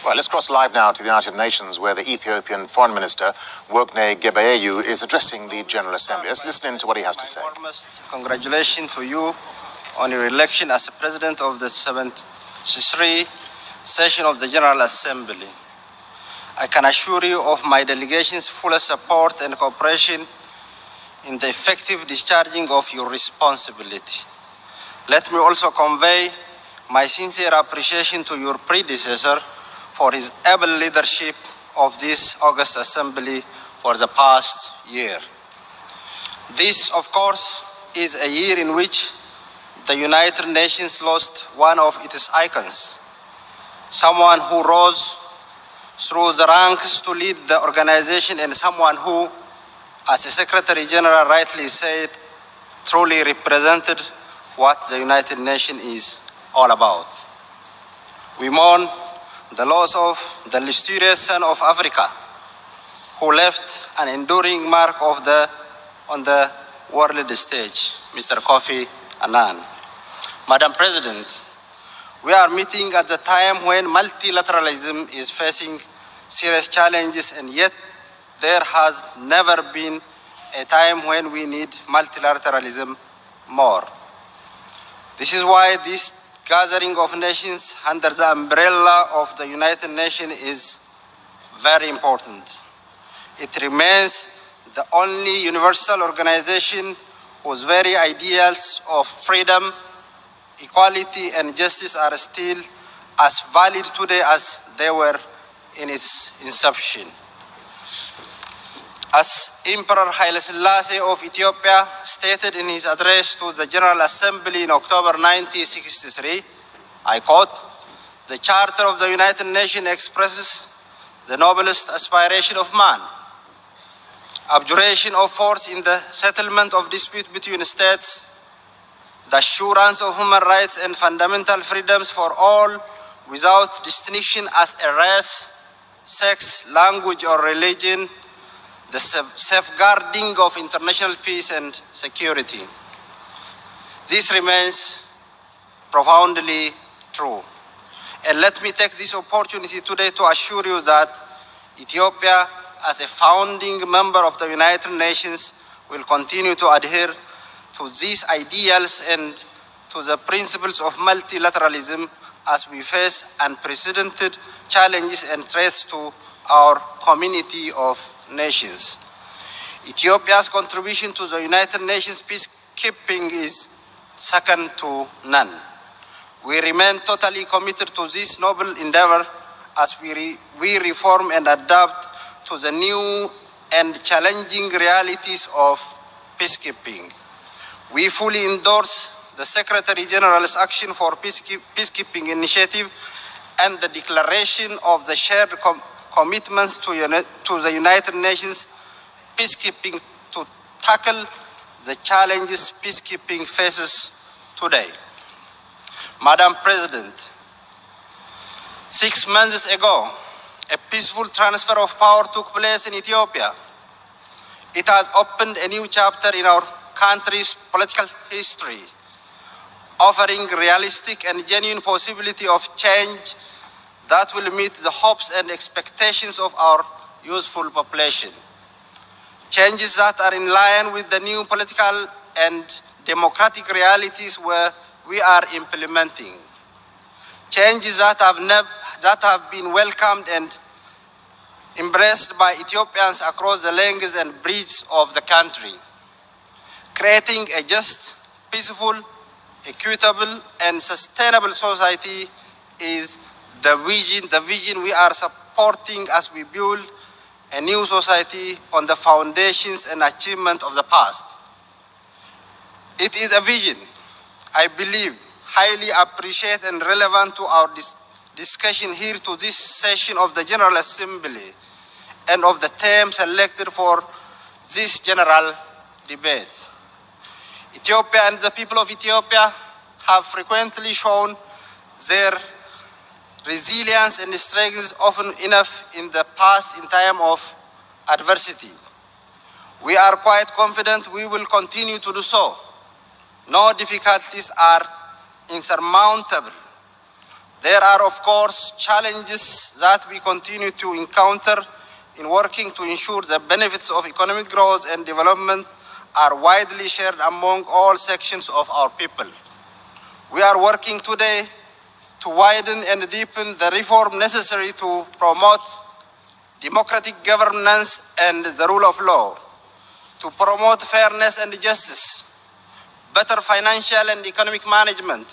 Well, let's cross live now to the United Nations, where the Ethiopian Foreign Minister, Workineh Gebeyehu, is addressing the General Assembly. Let's listen in to what he has to say. Warmest congratulations to you on your election as the President of the 73rd session of the General Assembly. I can assure you of my delegation's full support and cooperation in the effective discharging of your responsibility. Let me also convey my sincere appreciation to your predecessor for his able leadership of this August Assembly for the past year. This, of course, is a year in which the United Nations lost one of its icons, someone who rose through the ranks to lead the organization and someone who, as the Secretary General rightly said, truly represented what the United Nations is all about. We mourn the loss of the illustrious son of Africa, who left an enduring mark on the world stage, Mr. Kofi Annan. Madam President, we are meeting at the time when multilateralism is facing serious challenges, and yet there has never been a time when we need multilateralism more. This is why this gathering of nations under the umbrella of the United Nations is very important. It remains the only universal organization whose very ideals of freedom, equality, and justice are still as valid today as they were in its inception. As Emperor Haile Selassie of Ethiopia stated in his address to the General Assembly in October 1963, I quote, "The Charter of the United Nations expresses the noblest aspiration of man, abjuration of force in the settlement of dispute between states, the assurance of human rights and fundamental freedoms for all without distinction as a race, sex, language, or religion, the safeguarding of international peace and security." This remains profoundly true. And let me take this opportunity today to assure you that Ethiopia, as a founding member of the United Nations, will continue to adhere to these ideals and to the principles of multilateralism as we face unprecedented challenges and threats to our community of nations. Ethiopia's contribution to the United Nations peacekeeping is second to none. We remain totally committed to this noble endeavor as we reform and adapt to the new and challenging realities of peacekeeping. We fully endorse the Secretary General's Action for Peacekeeping Initiative and the declaration of the shared commitments to the United Nations peacekeeping to tackle the challenges peacekeeping faces today. Madam President, 6 months ago, a peaceful transfer of power took place in Ethiopia. It has opened a new chapter in our country's political history, offering realistic and genuine possibility of change that will meet the hopes and expectations of our youthful population. Changes that are in line with the new political and democratic realities where we are implementing. Changes that have been welcomed and embraced by Ethiopians across the length and breadth of the country. Creating a just, peaceful, equitable, and sustainable society is the vision we are supporting as we build a new society on the foundations and achievements of the past. It is a vision, I believe, highly appreciated and relevant to our discussion here to this session of the General Assembly and of the theme selected for this general debate. Ethiopia and the people of Ethiopia have frequently shown their resilience and strength often enough in the past in time of adversity. We are quite confident we will continue to do so. No difficulties are insurmountable. There are, of course, challenges that we continue to encounter in working to ensure the benefits of economic growth and development are widely shared among all sections of our people. We are working today to widen and deepen the reform necessary to promote democratic governance and the rule of law, to promote fairness and justice, better financial and economic management,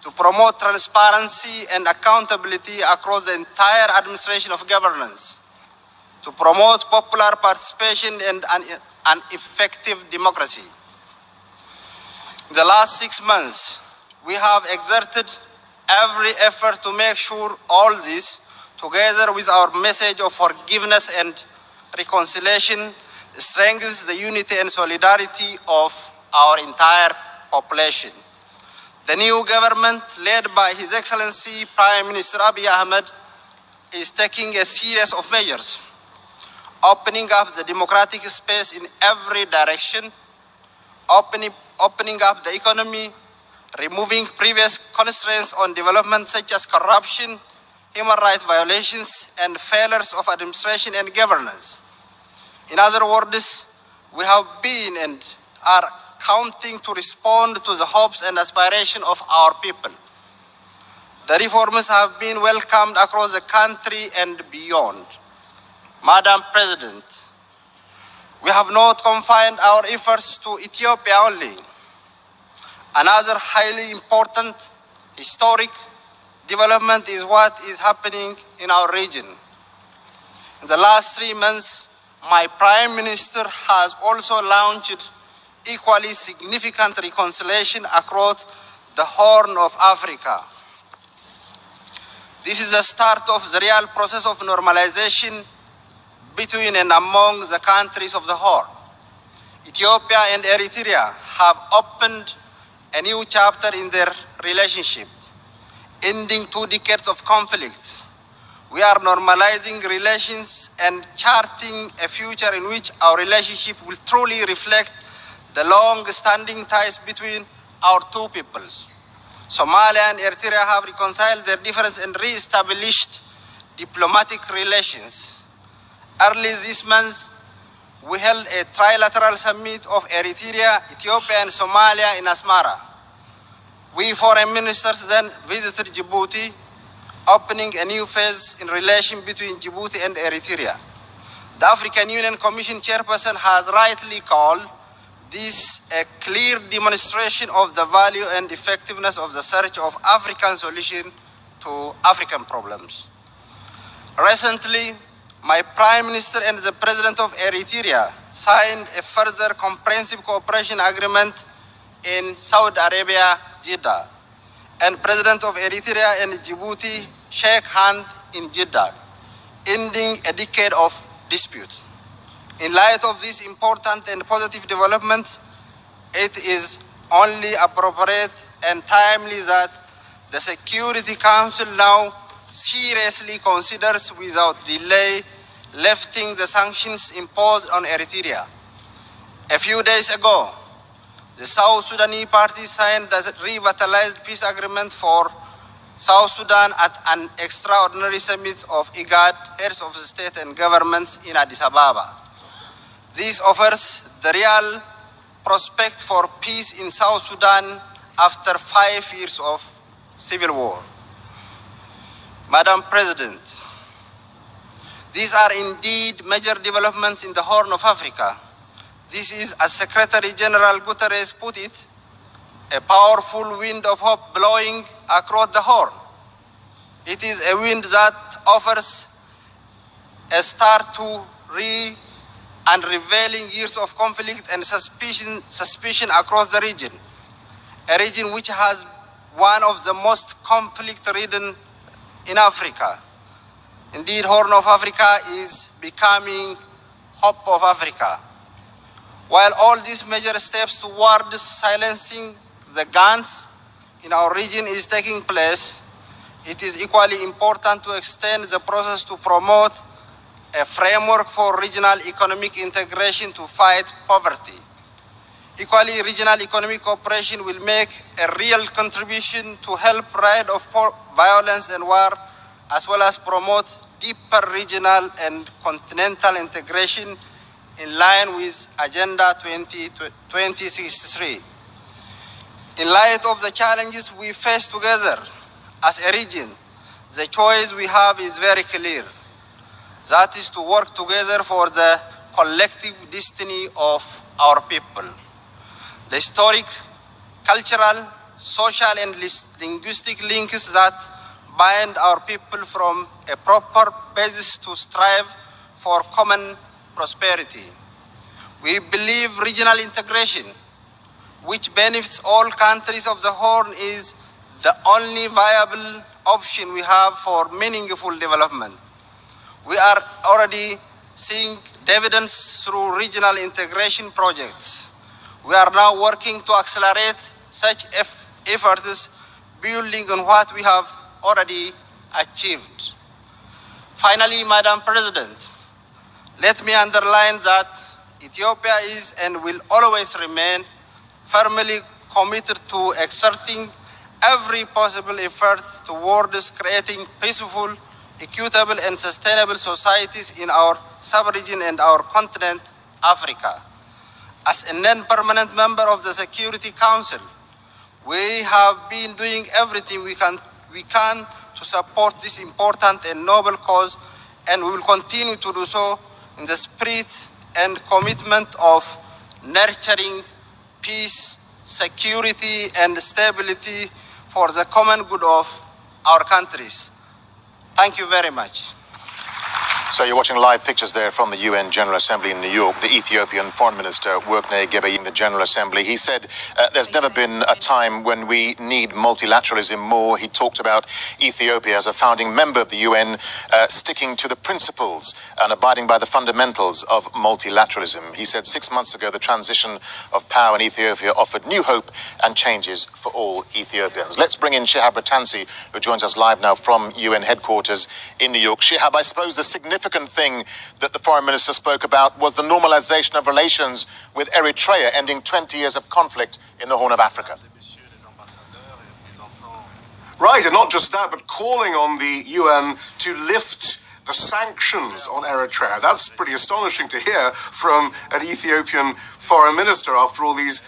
to promote transparency and accountability across the entire administration of governance, to promote popular participation and an effective democracy. In the last 6 months, we have exerted every effort to make sure all this, together with our message of forgiveness and reconciliation, strengthens the unity and solidarity of our entire population. The new government, led by His Excellency Prime Minister Abiy Ahmed, is taking a series of measures, opening up the democratic space in every direction, opening up the economy, removing previous constraints on development such as corruption, human rights violations, and failures of administration and governance. In other words, we have been and are counting to respond to the hopes and aspirations of our people. The reforms have been welcomed across the country and beyond. Madam President, we have not confined our efforts to Ethiopia only. Another highly important historic development is what is happening in our region. In the last 3 months, my Prime Minister has also launched equally significant reconciliation across the Horn of Africa. This is the start of the real process of normalization between and among the countries of the Horn. Ethiopia and Eritrea have opened a new chapter in their relationship, ending 2 decades of conflict. We are normalizing relations and charting a future in which our relationship will truly reflect the long-standing ties between our two peoples. Somalia and Eritrea have reconciled their differences and re-established diplomatic relations. Early this month, we held a trilateral summit of Eritrea, Ethiopia, and Somalia in Asmara. We foreign ministers then visited Djibouti, opening a new phase in relation between Djibouti and Eritrea. The African Union Commission chairperson has rightly called this a clear demonstration of the value and effectiveness of the search of African solution to African problems. Recently, my Prime Minister and the President of Eritrea signed a further comprehensive cooperation agreement in Saudi Arabia, Jeddah, and President of Eritrea and Djibouti shake hands in Jeddah, ending a decade of dispute. In light of this important and positive development, it is only appropriate and timely that the Security Council now seriously considers without delay lifting the sanctions imposed on Eritrea. A few days ago, the South Sudanese party signed the revitalized peace agreement for South Sudan at an extraordinary summit of IGAD, heads of state and governments in Addis Ababa. This offers the real prospect for peace in South Sudan after 5 years of civil war. Madam President, these are indeed major developments in the Horn of Africa. This is, as Secretary General Guterres put it, a powerful wind of hope blowing across the Horn. It is a wind that offers a start to unrevealing years of conflict and suspicion across the region, a region which has one of the most conflict-ridden in Africa. Indeed, Horn of Africa is becoming Hope of Africa. While all these major steps towards silencing the guns in our region is taking place, it is equally important to extend the process to promote a framework for regional economic integration to fight poverty, Equally, regional economic cooperation will make a real contribution to help rid of violence and war, as well as promote deeper regional and continental integration in line with Agenda 2063. In light of the challenges we face together as a region, the choice we have is very clear. That is to work together for the collective destiny of our people. The historic, cultural, social and linguistic links that bind our people from a proper basis to strive for common prosperity. We believe regional integration, which benefits all countries of the Horn, is the only viable option we have for meaningful development. We are already seeing dividends through regional integration projects. We are now working to accelerate such efforts, building on what we have already achieved. Finally, Madam President, let me underline that Ethiopia is and will always remain firmly committed to exerting every possible effort towards creating peaceful, equitable and sustainable societies in our sub-region and our continent, Africa. As a non-permanent member of the Security Council, we have been doing everything we can to support this important and noble cause, and we will continue to do so in the spirit and commitment of nurturing peace, security and stability for the common good of our countries. Thank you very much. So you're watching live pictures there from the UN General Assembly in New York. The Ethiopian Foreign Minister, Workineh Gebeyehu in the General Assembly, he said there's never been a time when we need multilateralism more. He talked about Ethiopia as a founding member of the UN, sticking to the principles and abiding by the fundamentals of multilateralism. He said 6 months ago the transition of power in Ethiopia offered new hope and changes for all Ethiopians. Let's bring in Shihab Ratansi, who joins us live now from UN headquarters in New York. Shihab, I suppose the significant thing that the Foreign Minister spoke about was the normalization of relations with Eritrea, ending 20 years of conflict in the Horn of Africa. Right, and not just that, but calling on the UN to lift the sanctions on Eritrea. That's pretty astonishing to hear from an Ethiopian foreign minister after all these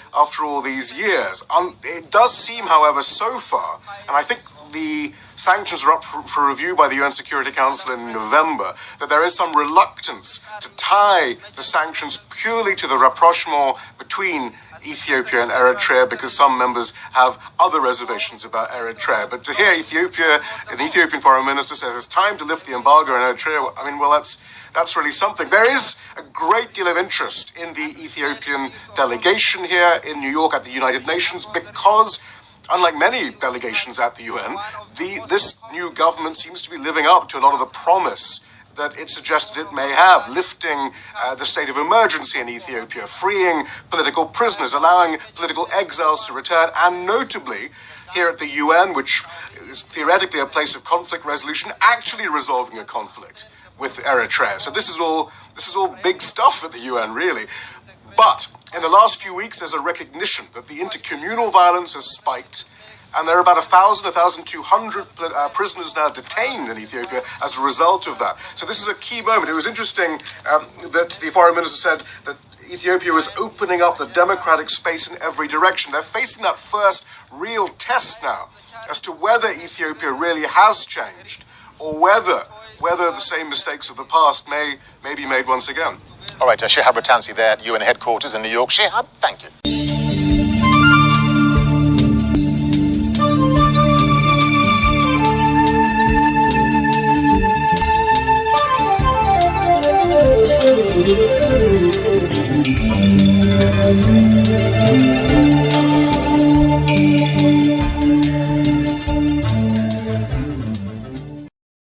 years. It does seem, however, so far, and I think the sanctions are up for review by the UN Security Council in November, that there is some reluctance to tie the sanctions purely to the rapprochement between Ethiopia and Eritrea, because some members have other reservations about Eritrea. But to hear an Ethiopian foreign minister says it's time to lift the embargo on Eritrea, I mean, well, that's really something. There is a great deal of interest in the Ethiopian delegation here in New York at the United Nations, because unlike many delegations at the UN, this new government seems to be living up to a lot of the promise that it suggested it may have, lifting the state of emergency in Ethiopia, freeing political prisoners, allowing political exiles to return, and notably here at the UN, which is theoretically a place of conflict resolution, actually resolving a conflict with Eritrea. So this is all big stuff at the UN, really. But in the last few weeks, there's a recognition that the intercommunal violence has spiked, and there are about 1,200 prisoners now detained in Ethiopia as a result of that. So this is a key moment. It was interesting that the foreign minister said that Ethiopia was opening up the democratic space in every direction. They're facing that first real test now as to whether Ethiopia really has changed, or whether the same mistakes of the past may be made once again. All right, Shihab Ratansi there at UN headquarters in New York. Shihab, thank you. Thank you.